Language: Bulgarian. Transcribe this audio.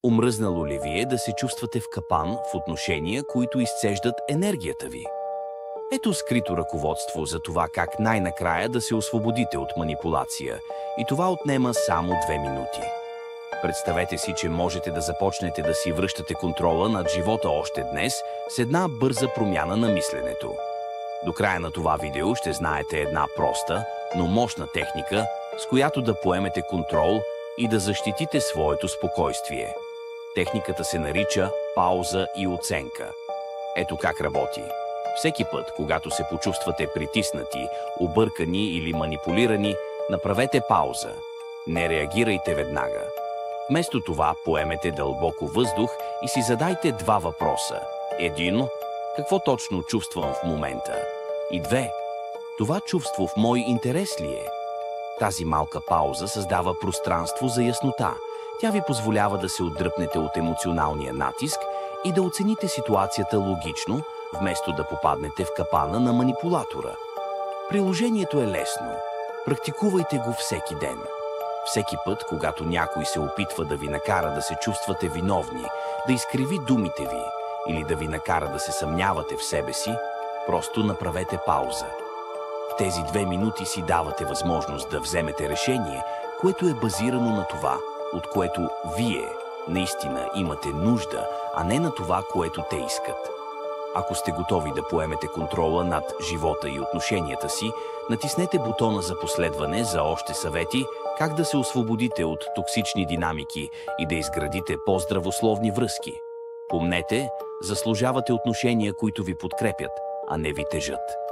Омръзнало ли ви е да се чувствате в капан в отношения, които изцеждат енергията ви? Ето скрито ръководство за това как най-накрая да се освободите от манипулация. И това отнема само 2 минути. Представете си, че можете да започнете да си връщате контрола над живота още днес с една бърза промяна на мисленето. До края на това видео ще знаете една проста, но мощна техника, с която да поемете контрол и да защитите своето спокойствие. Техниката се нарича пауза и оценка. Ето как работи. Всеки път, когато се почувствате притиснати, объркани или манипулирани, направете пауза. Не реагирайте веднага. Вместо това поемете дълбоко въздух и си задайте 2 въпроса. 1. Какво точно чувствам в момента? И 2. Това чувство в мой интерес ли е? Тази малка пауза създава пространство за яснота. Тя ви позволява да се отдръпнете от емоционалния натиск и да оцените ситуацията логично, вместо да попаднете в капана на манипулатора. Приложението е лесно. Практикувайте го всеки ден. Всеки път, когато някой се опитва да ви накара да се чувствате виновни, да изкриви думите ви или да ви накара да се съмнявате в себе си, просто направете пауза. В тези 2 минути си давате възможност да вземете решение, което е базирано на това, от което вие наистина имате нужда, а не на това, което те искат. Ако сте готови да поемете контрола над живота и отношенията си, натиснете бутона за последване за още съвети как да се освободите от токсични динамики и да изградите по-здравословни връзки. Помнете, заслужавате отношения, които ви подкрепят, а не ви тежат.